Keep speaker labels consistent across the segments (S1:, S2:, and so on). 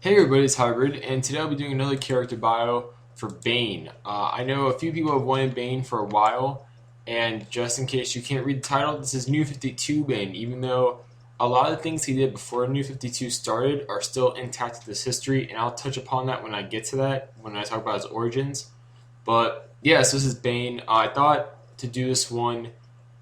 S1: Hey everybody, it's Hybrid, and today I'll be doing another character bio for Bane. I know a few people have wanted Bane for a while, and just in case you can't read the title, this is New 52 Bane, even though a lot of the things he did before New 52 started are still intact in this history, and I'll touch upon that when I get to that, when I talk about his origins. But yeah, so this is Bane. I thought to do this one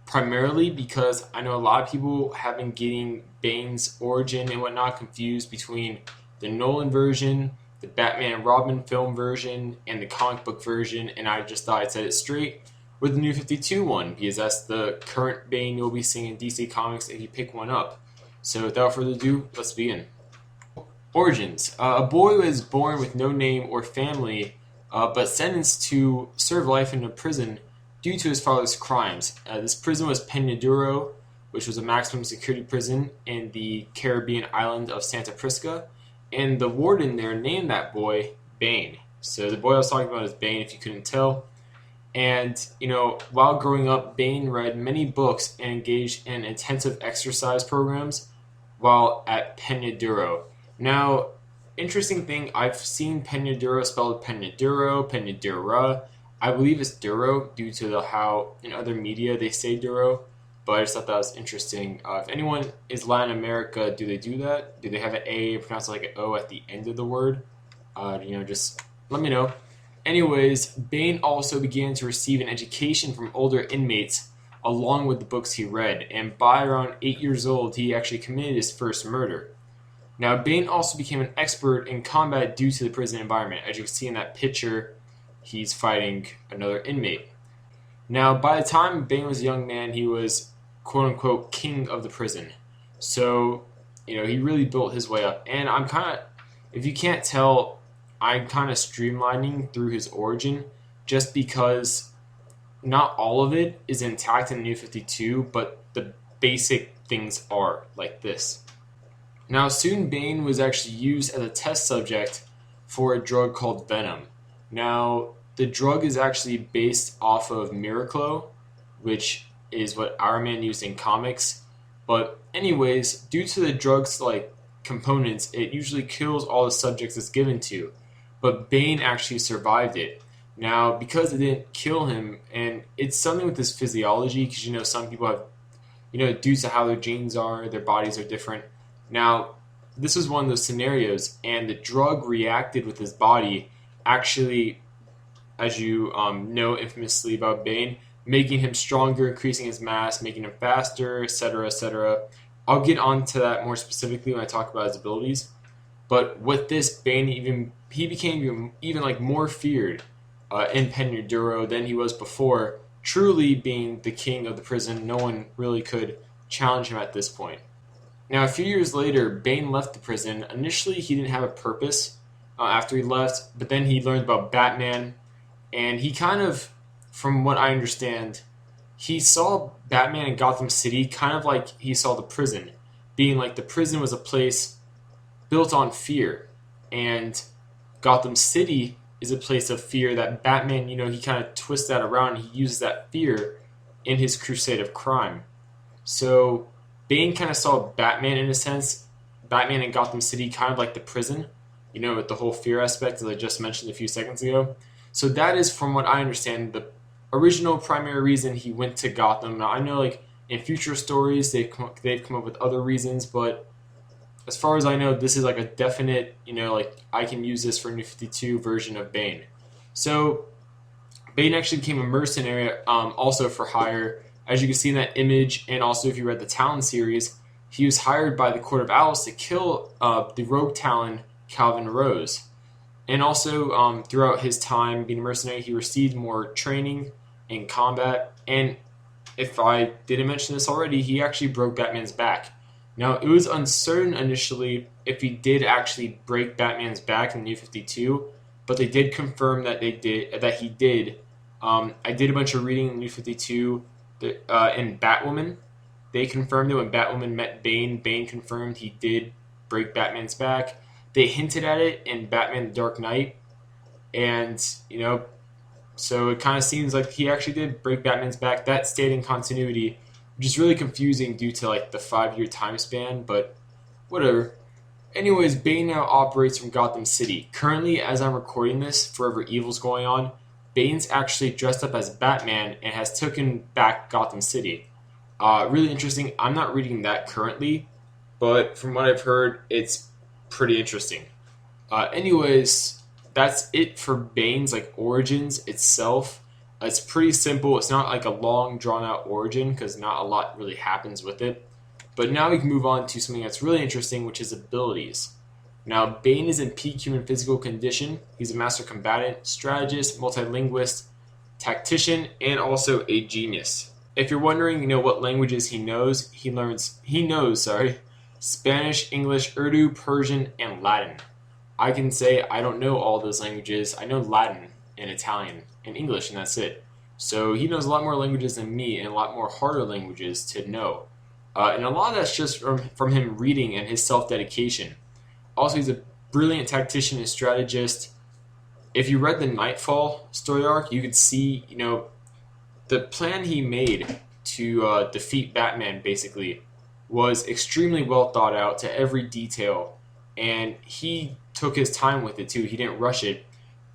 S1: primarily because I know a lot of people have been getting Bane's origin and whatnot confused between the Nolan version, the Batman and Robin film version, and the comic book version, and I just thought I'd set it straight with the New 52 one because that's the current Bane you'll be seeing in DC Comics if you pick one up. So without further ado, let's begin. Origins. A boy was born with no name or family, but sentenced to serve life in a prison due to his father's crimes. This prison was Peñaduro, which was a maximum security prison in the Caribbean island of Santa Prisca, and the warden there named that boy Bane. So the boy I was talking about is Bane, if you couldn't tell. And, while growing up, Bane read many books and engaged in intensive exercise programs while at Peñaduro. Now, interesting thing, I've seen Peñaduro spelled Peñaduro, Peñadura. I believe it's Duro due to how in other media they say Duro, but I just thought that was interesting. If anyone is Latin America, do they do that? Do they have an A pronounced like an O at the end of the word? Just let me know. Anyways, Bane also began to receive an education from older inmates along with the books he read, and by around 8 years old, he actually committed his first murder. Now, Bane also became an expert in combat due to the prison environment. As you can see in that picture, he's fighting another inmate. Now, by the time Bane was a young man, he was quote-unquote king of the prison. So, he really built his way up. And I'm kind of, if you can't tell, I'm kind of streamlining through his origin just because not all of it is intact in the New 52, but the basic things are like this. Now, soon Bane was actually used as a test subject for a drug called Venom. Now, the drug is actually based off of Miraclo, which is what Iron Man used in comics. But anyways, due to the drug's components, it usually kills all the subjects it's given to. But Bane actually survived it. Now, because it didn't kill him, and it's something with his physiology, because some people have, due to how their genes are, their bodies are different. Now, this was one of those scenarios, and the drug reacted with his body, actually, as you know infamously about Bane, making him stronger, increasing his mass, making him faster, etc., etc. I'll get onto that more specifically when I talk about his abilities. But with this, Bane he became even more feared in Peñaduro than he was before, truly being the king of the prison. No one really could challenge him at this point. Now, a few years later, Bane left the prison. Initially, he didn't have a purpose after he left, but then he learned about Batman, and he kind of, from what I understand, he saw Batman in Gotham City kind of like he saw the prison, being like the prison was a place built on fear, and Gotham City is a place of fear that Batman, he kind of twists that around, and he uses that fear in his crusade of crime. So Bane kind of saw Batman in a sense, Batman in Gotham City kind of like the prison, with the whole fear aspect as I just mentioned a few seconds ago. So that is, from what I understand, the original primary reason he went to Gotham. Now, I know in future stories they've come up with other reasons, but as far as I know, this is a definite, I can use this for New 52 version of Bane. So Bane actually became a mercenary, also for hire. As you can see in that image, and also if you read the Talon series, he was hired by the Court of Owls to kill the rogue Talon, Calvin Rose. And also, throughout his time being a mercenary, he received more training in combat. And if I didn't mention this already, he actually broke Batman's back. Now, it was uncertain initially if he did actually break Batman's back in the New 52, but they did confirm that he did. I did a bunch of reading in the New 52 in Batwoman. They confirmed it when Batwoman met Bane. Bane confirmed he did break Batman's back. They hinted at it in Batman the Dark Knight, and so it kind of seems like he actually did break Batman's back. That stayed in continuity, which is really confusing due to the 5-year time span, but whatever. Anyways, Bane now operates from Gotham City. Currently, as I'm recording this, Forever Evil's going on. Bane's actually dressed up as Batman and has taken back Gotham City. Really interesting. I'm not reading that currently, but from what I've heard, it's pretty interesting. Anyways, that's it for Bane's like origins itself. It's pretty simple. It's not like a long drawn out origin because not a lot really happens with it. But now we can move on to something that's really interesting, which is abilities. Now, Bane is in peak human physical condition. He's a master combatant, strategist, multilinguist, tactician, and also a genius. If you're wondering, what languages he knows, he knows, Spanish, English, Urdu, Persian, and Latin. I can say I don't know all those languages. I know Latin and Italian and English, and that's it. So he knows a lot more languages than me and a lot more harder languages to know. And a lot of that's just from him reading and his self-dedication. Also, he's a brilliant tactician and strategist. If you read the Nightfall story arc, you could see, the plan he made to defeat Batman, basically, was extremely well thought out to every detail. And he took his time with it, too. He didn't rush it.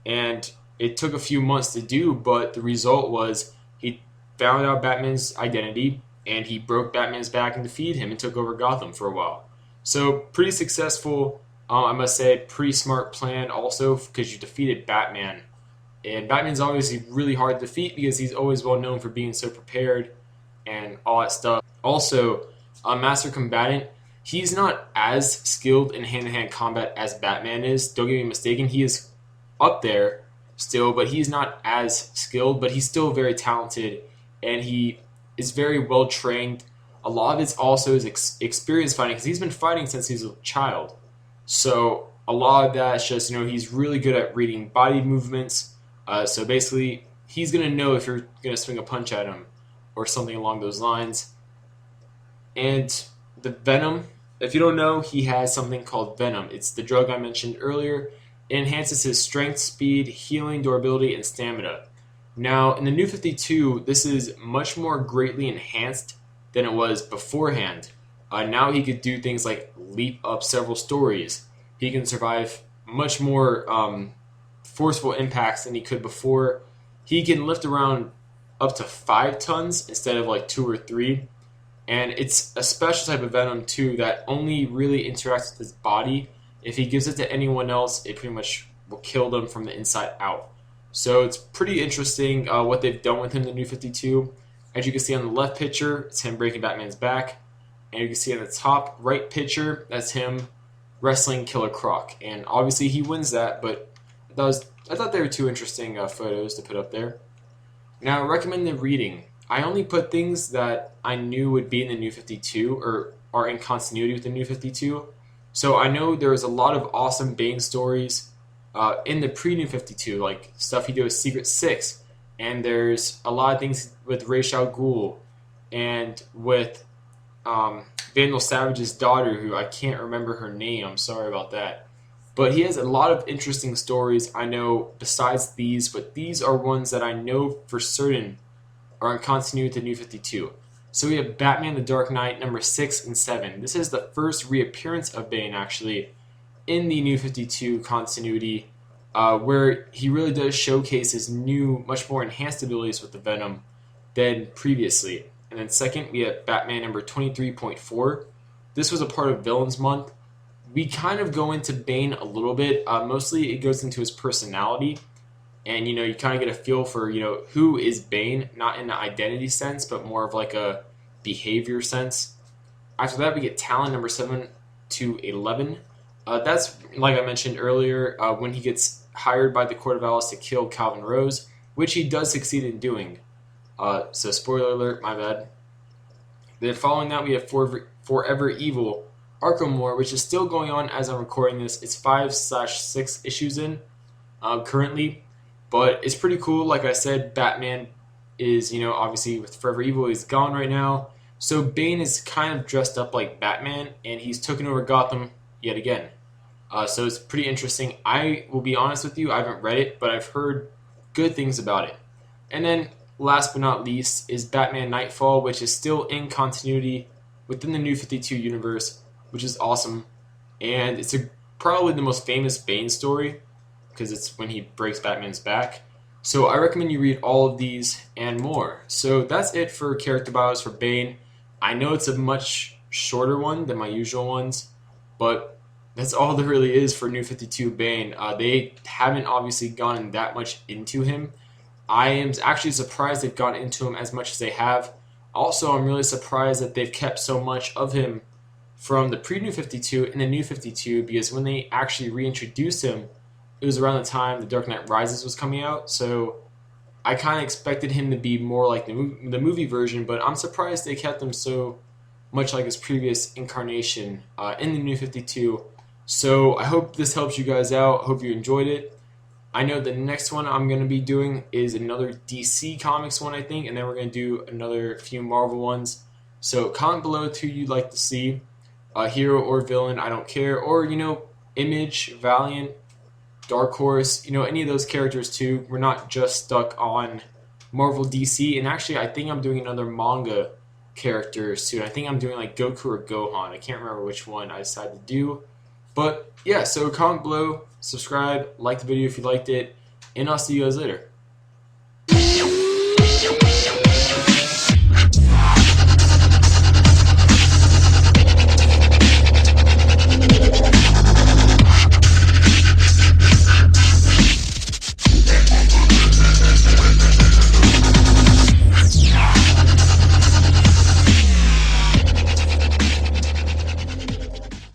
S1: And it took a few months to do, but the result was he found out Batman's identity, and he broke Batman's back and defeated him and took over Gotham for a while. So, pretty successful, I must say, pretty smart plan also, because you defeated Batman. And Batman's obviously really hard to defeat because he's always well known for being so prepared and all that stuff. Also, a master combatant, he's not as skilled in hand-to-hand combat as Batman is. Don't get me mistaken, he is up there still, but he's not as skilled, but he's still very talented, and he is very well trained. A lot of it's also his experience fighting, because he's been fighting since he's a child. So a lot of that is just, he's really good at reading body movements. So basically, he's going to know if you're going to swing a punch at him or something along those lines. And the Venom, if you don't know, he has something called Venom. It's the drug I mentioned earlier. It enhances his strength, speed, healing, durability, and stamina. Now, in the New 52, this is much more greatly enhanced than it was beforehand. Now he could do things like leap up several stories. He can survive much more forceful impacts than he could before. He can lift around up to 5 tons instead of like 2 or 3. And it's a special type of venom too that only really interacts with his body. If he gives it to anyone else, it pretty much will kill them from the inside out. So it's pretty interesting what they've done with him in the New 52. As you can see on the left picture, it's him breaking Batman's back. And you can see on the top right picture, that's him wrestling Killer Croc. And obviously he wins that, but I thought they were 2 interesting photos to put up there. Now, recommended reading. I only put things that I knew would be in the New 52 or are in continuity with the New 52. So I know there was a lot of awesome Bane stories in the pre-New 52, like stuff he did with Secret Six. And there's a lot of things with Ra's al Ghul and with Vandal Savage's daughter, who I can't remember her name. I'm sorry about that. But he has a lot of interesting stories, I know, besides these. But these are ones that I know for certain are in continuity with the New 52. So we have Batman the Dark Knight number 6 and 7. This is the first reappearance of Bane, actually, in the New 52 continuity, where he really does showcase his new, much more enhanced abilities with the Venom than previously. And then second, we have Batman number 23.4. This was a part of Villains Month. We kind of go into Bane a little bit. Mostly it goes into his personality. And, you kind of get a feel for, who is Bane, not in the identity sense, but more of like a behavior sense. After that, we get Talon number 7 to 11. That's, like I mentioned earlier, when he gets hired by the Court of Owls to kill Calvin Rose, which he does succeed in doing. So spoiler alert, my bad. Then following that, we have Forever Evil, Arkham War, which is still going on as I'm recording this. It's 5/6 issues in currently. But it's pretty cool. Like I said, Batman is, obviously with Forever Evil, he's gone right now. So Bane is kind of dressed up like Batman, and he's taken over Gotham yet again. So it's pretty interesting. I will be honest with you, I haven't read it, but I've heard good things about it. And then, last but not least, is Batman Nightfall, which is still in continuity within the New 52 universe, which is awesome. and it's probably the most famous Bane story because it's when he breaks Batman's back. So I recommend you read all of these and more. So that's it for character bios for Bane. I know it's a much shorter one than my usual ones, but that's all there really is for New 52 Bane. They haven't obviously gone that much into him. I am actually surprised they've gone into him as much as they have. Also, I'm really surprised that they've kept so much of him from the pre-New 52 and the New 52, because when they actually reintroduced him, it was around the time The Dark Knight Rises was coming out, so I kind of expected him to be more like the movie version, but I'm surprised they kept him so much like his previous incarnation in the New 52. So I hope this helps you guys out. I hope you enjoyed it. I know the next one I'm going to be doing is another DC Comics one, I think, and then we're going to do another few Marvel ones. So comment below who you'd like to see, hero or villain, I don't care, or, Image, Valiant, Dark Horse, any of those characters too. We're not just stuck on Marvel, DC, and actually I think I'm doing another manga character soon. I think I'm doing like Goku or Gohan. I can't remember which one I decided to do. But yeah, so comment below, subscribe, like the video if you liked it, and I'll see you guys later.